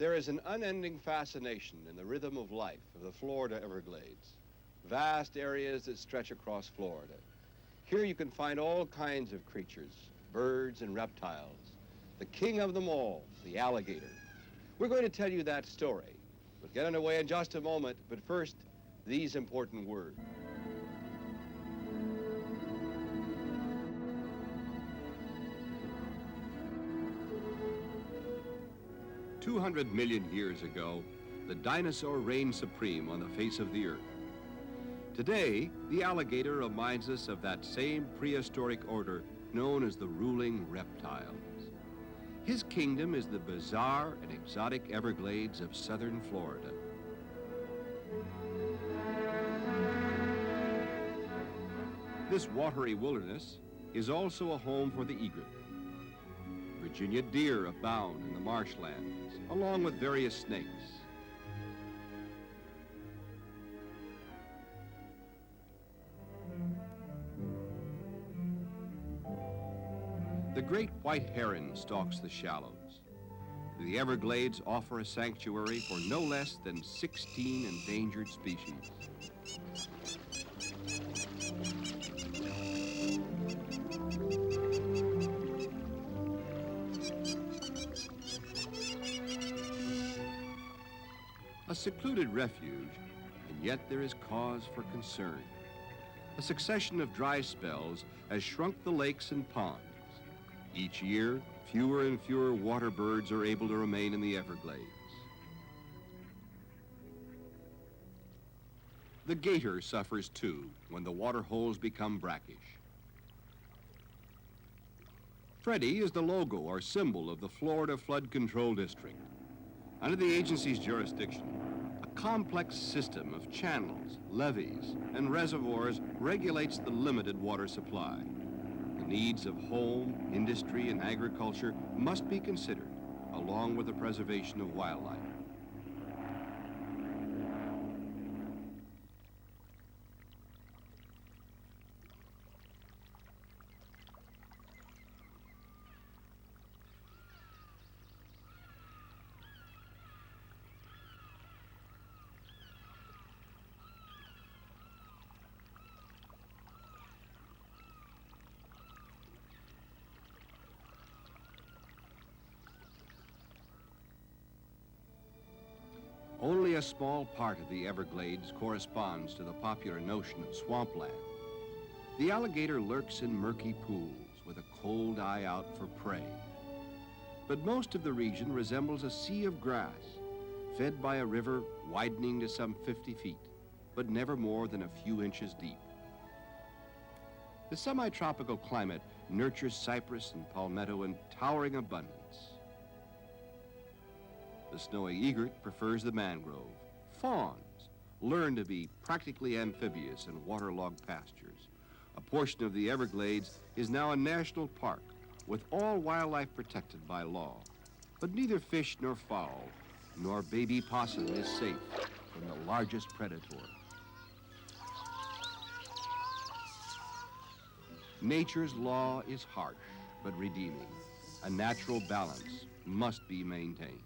There is an unending fascination in the rhythm of life of the Florida Everglades. Vast areas that stretch across Florida. Here you can find all kinds of creatures, birds and reptiles. The king of them all, the alligator. We're going to tell you that story. We'll get underway in just a moment, but first, these important words. 200 million years ago, the dinosaur reigned supreme on the face of the earth. Today, the alligator reminds us of that same prehistoric order known as the ruling reptiles. His kingdom is the bizarre and exotic Everglades of southern Florida. This watery wilderness is also a home for the egret. Virginia deer abound in the marshlands, along with various snakes. The great white heron stalks the shallows. The Everglades offer a sanctuary for no less than 16 endangered species. A secluded refuge, and yet there is cause for concern. A succession of dry spells has shrunk the lakes and ponds. Each year, fewer and fewer water birds are able to remain in the Everglades. The gator suffers too when the water holes become brackish. Freddie is the logo or symbol of the Florida Flood Control District. Under the agency's jurisdiction, a complex system of channels, levees, and reservoirs regulates the limited water supply. The needs of home, industry, and agriculture must be considered, along with the preservation of wildlife. Only a small part of the Everglades corresponds to the popular notion of swampland. The alligator lurks in murky pools with a cold eye out for prey. But most of the region resembles a sea of grass, fed by a river widening to some 50 feet, but never more than a few inches deep. The semi-tropical climate nurtures cypress and palmetto in towering abundance. The snowy egret prefers the mangrove. Fawns learn to be practically amphibious in waterlogged pastures. A portion of the Everglades is now a national park with all wildlife protected by law. But neither fish nor fowl nor baby possum is safe from the largest predator. Nature's law is harsh but redeeming. A natural balance must be maintained.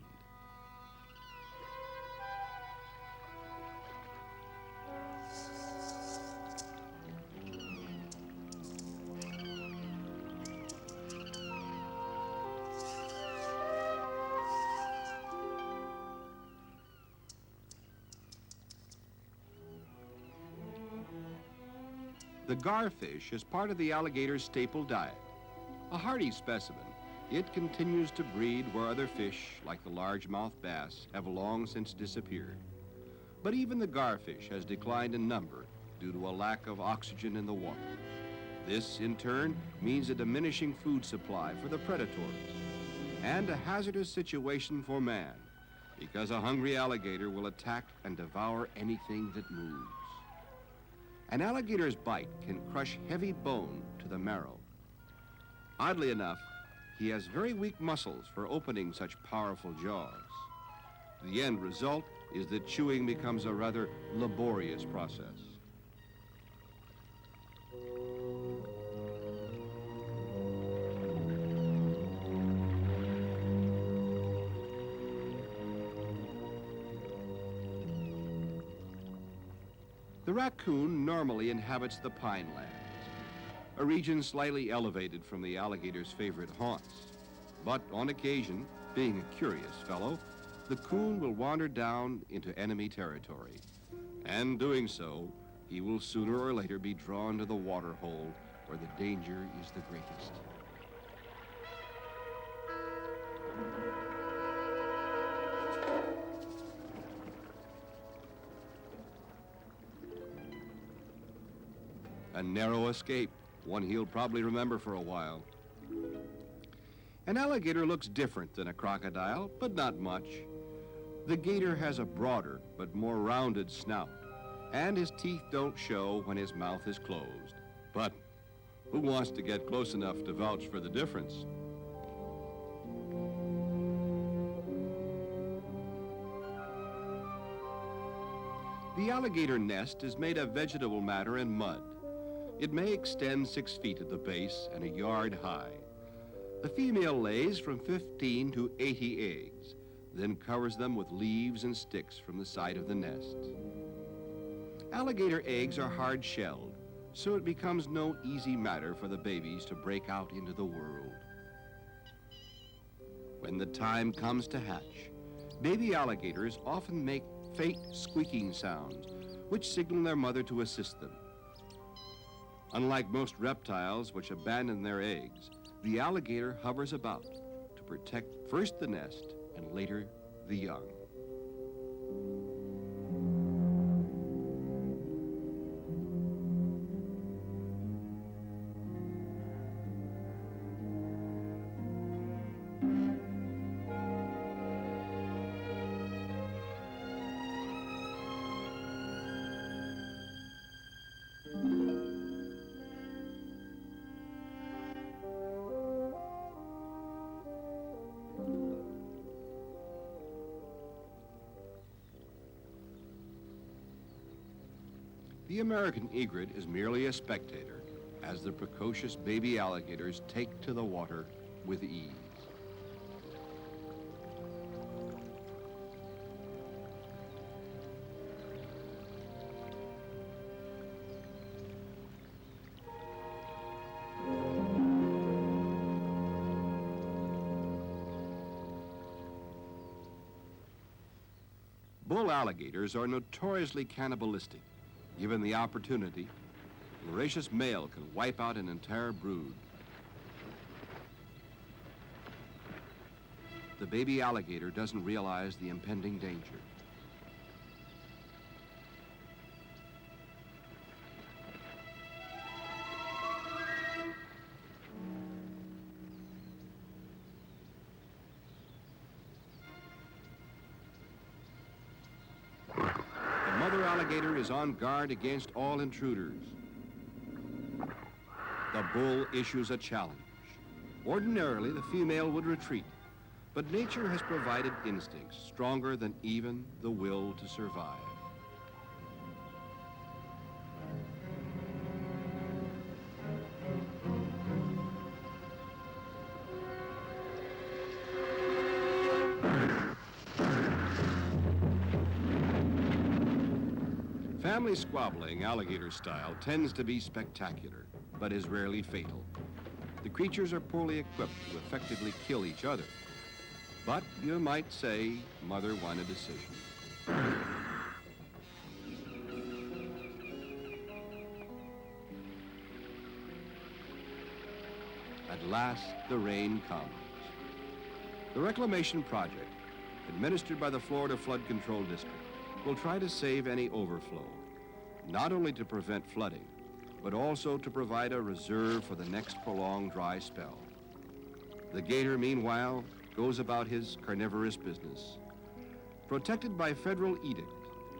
The garfish is part of the alligator's staple diet. A hardy specimen, it continues to breed where other fish, like the largemouth bass, have long since disappeared. But even the garfish has declined in number due to a lack of oxygen in the water. This, in turn, means a diminishing food supply for the predators and a hazardous situation for man, because a hungry alligator will attack and devour anything that moves. An alligator's bite can crush heavy bone to the marrow. Oddly enough, he has very weak muscles for opening such powerful jaws. The end result is that chewing becomes a rather laborious process. The raccoon normally inhabits the pine lands, a region slightly elevated from the alligator's favorite haunts. But on occasion, being a curious fellow, the coon will wander down into enemy territory. And doing so, he will sooner or later be drawn to the water hole where the danger is the greatest. A narrow escape, one he'll probably remember for a while. An alligator looks different than a crocodile, but not much. The gator has a broader but more rounded snout, and his teeth don't show when his mouth is closed. But who wants to get close enough to vouch for the difference? The alligator nest is made of vegetable matter and mud. It may extend 6 feet at the base and a yard high. The female lays from 15 to 80 eggs, then covers them with leaves and sticks from the side of the nest. Alligator eggs are hard-shelled, so it becomes no easy matter for the babies to break out into the world. When the time comes to hatch, baby alligators often make faint squeaking sounds, which signal their mother to assist them. Unlike most reptiles which abandon their eggs, the alligator hovers about to protect first the nest and later the young. The American egret is merely a spectator as the precocious baby alligators take to the water with ease. Bull alligators are notoriously cannibalistic. Given the opportunity, a voracious male can wipe out an entire brood. The baby alligator doesn't realize the impending danger. The alligator is on guard against all intruders. The bull issues a challenge. Ordinarily, the female would retreat, but nature has provided instincts stronger than even the will to survive. Family squabbling, alligator style, tends to be spectacular, but is rarely fatal. The creatures are poorly equipped to effectively kill each other. But you might say mother won a decision. At last, the rain comes. The Reclamation Project, administered by the Florida Flood Control District, will try to save any overflow, not only to prevent flooding, but also to provide a reserve for the next prolonged dry spell. The gator, meanwhile, goes about his carnivorous business. Protected by federal edict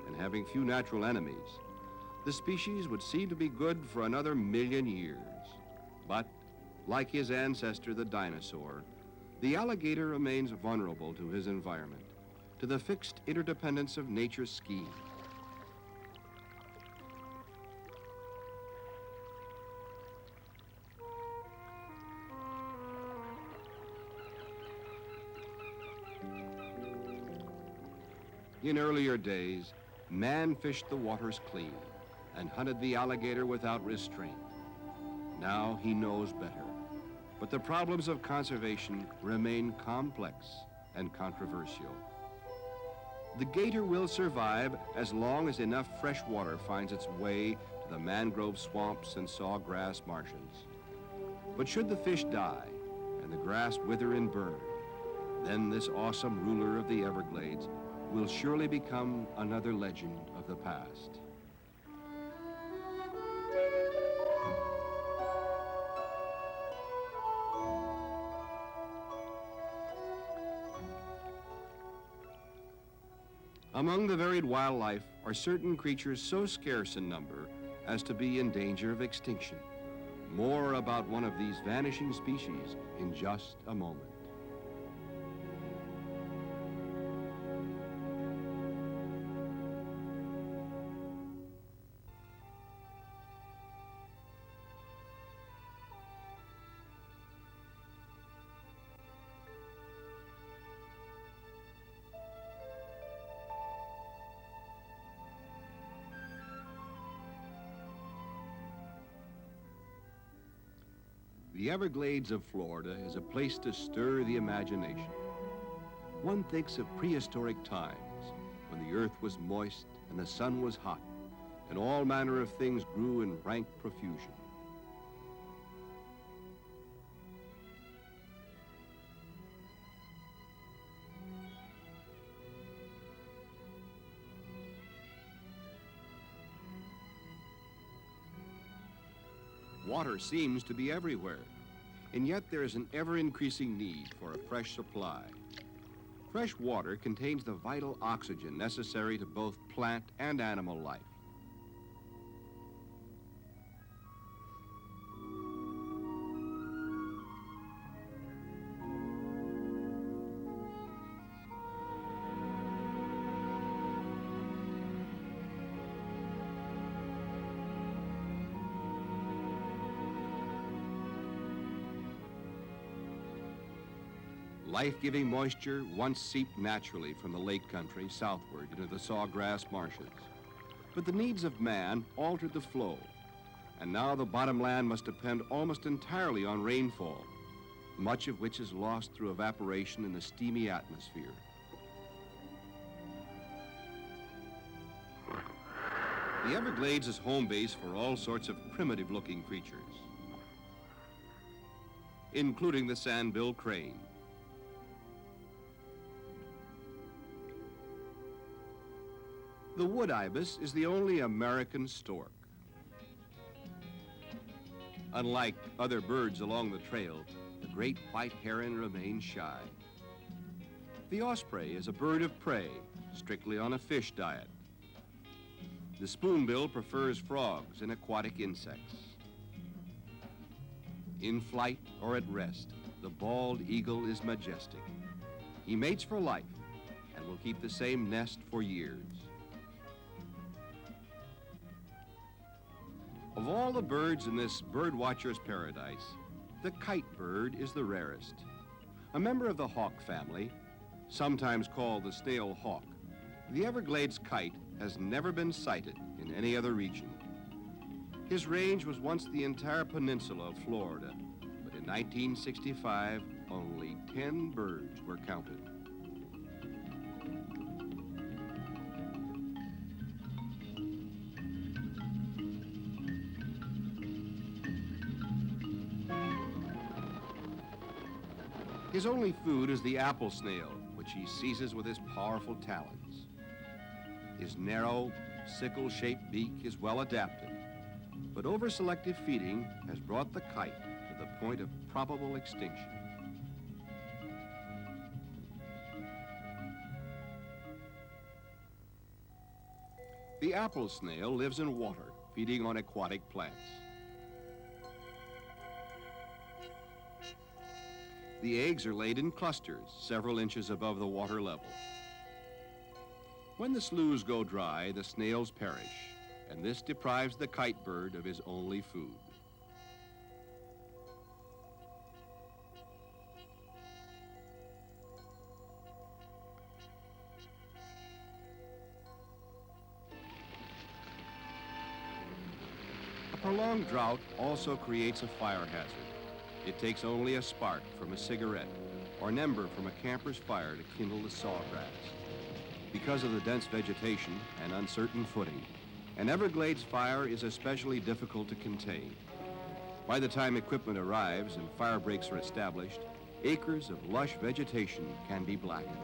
and having few natural enemies, the species would seem to be good for another 1,000,000 years. But, like his ancestor, the dinosaur, the alligator remains vulnerable to his environment, to the fixed interdependence of nature's scheme. In earlier days, man fished the waters clean, and hunted the alligator without restraint. Now he knows better. But the problems of conservation remain complex and controversial. The gator will survive as long as enough fresh water finds its way to the mangrove swamps and sawgrass marshes. But should the fish die and the grass wither and burn, then this awesome ruler of the Everglades will surely become another legend of the past. Among the varied wildlife are certain creatures so scarce in number as to be in danger of extinction. More about one of these vanishing species in just a moment. The Everglades of Florida is a place to stir the imagination. One thinks of prehistoric times when the earth was moist and the sun was hot and all manner of things grew in rank profusion. Water seems to be everywhere, and yet there is an ever-increasing need for a fresh supply. Fresh water contains the vital oxygen necessary to both plant and animal life. Life-giving moisture once seeped naturally from the lake country southward into the sawgrass marshes. But the needs of man altered the flow, and now the bottomland must depend almost entirely on rainfall, much of which is lost through evaporation in the steamy atmosphere. The Everglades is home base for all sorts of primitive-looking creatures, including the sandbill crane. The wood ibis is the only American stork. Unlike other birds along the trail, the great white heron remains shy. The osprey is a bird of prey, strictly on a fish diet. The spoonbill prefers frogs and aquatic insects. In flight or at rest, the bald eagle is majestic. He mates for life and will keep the same nest for years. Of all the birds in this birdwatcher's paradise, the kite bird is the rarest. A member of the hawk family, sometimes called the stale hawk, the Everglades kite has never been sighted in any other region. His range was once the entire peninsula of Florida, but in 1965, only 10 birds were counted. His only food is the apple snail, which he seizes with his powerful talons. His narrow, sickle-shaped beak is well adapted, but over-selective feeding has brought the kite to the point of probable extinction. The apple snail lives in water, feeding on aquatic plants. The eggs are laid in clusters several inches above the water level. When the sloughs go dry, the snails perish, and this deprives the kite bird of his only food. prolonged drought also creates a fire hazard. It takes only a spark from a cigarette or an ember from a camper's fire to kindle the sawgrass. Because of the dense vegetation and uncertain footing, an Everglades fire is especially difficult to contain. By the time equipment arrives and fire breaks are established, acres of lush vegetation can be blackened.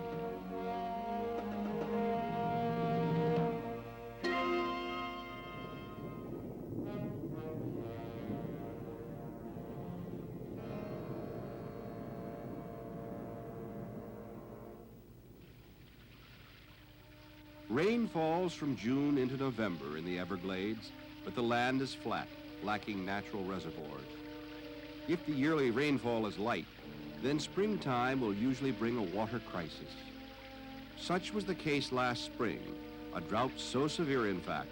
Rain falls from June into November in the Everglades, but the land is flat, lacking natural reservoirs. If the yearly rainfall is light, then springtime will usually bring a water crisis. Such was the case last spring, a drought so severe, in fact,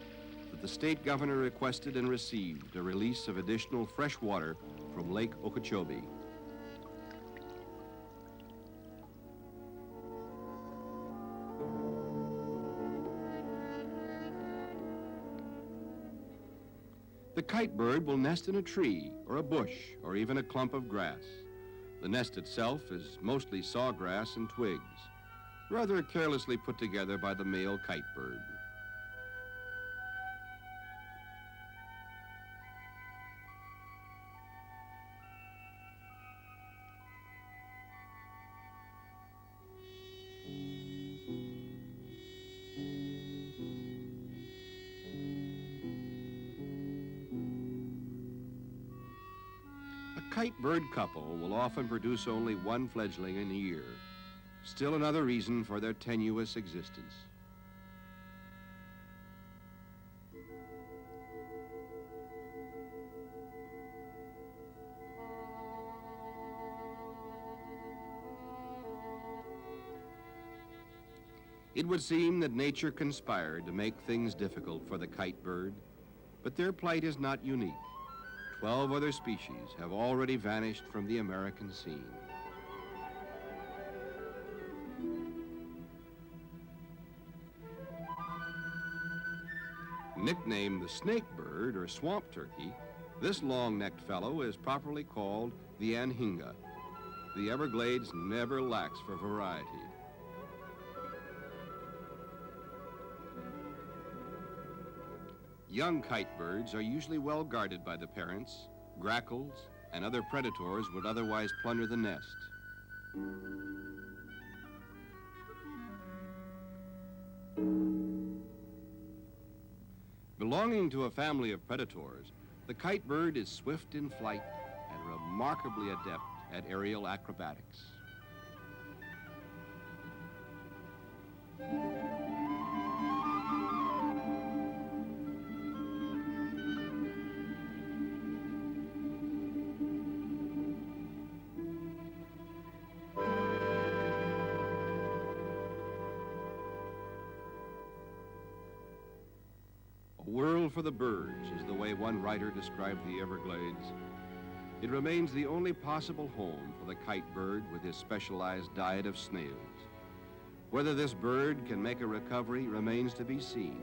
that the state governor requested and received a release of additional fresh water from Lake Okeechobee. The kite bird will nest in a tree or a bush or even a clump of grass. The nest itself is mostly sawgrass and twigs, rather carelessly put together by the male kite bird. A kite bird couple will often produce only one fledgling in a year, still another reason for their tenuous existence. It would seem that nature conspired to make things difficult for the kite bird, but their plight is not unique. 12 other species have already vanished from the American scene. Nicknamed the snake bird or swamp turkey, this long-necked fellow is properly called the anhinga. The Everglades never lacks for variety. Young kite birds are usually well guarded by the parents. Grackles and other predators would otherwise plunder the nest. Belonging to a family of predators, the kite bird is swift in flight and remarkably adept at aerial acrobatics. A world for the birds is the way one writer described the Everglades. It remains the only possible home for the kite bird with his specialized diet of snails. Whether this bird can make a recovery remains to be seen.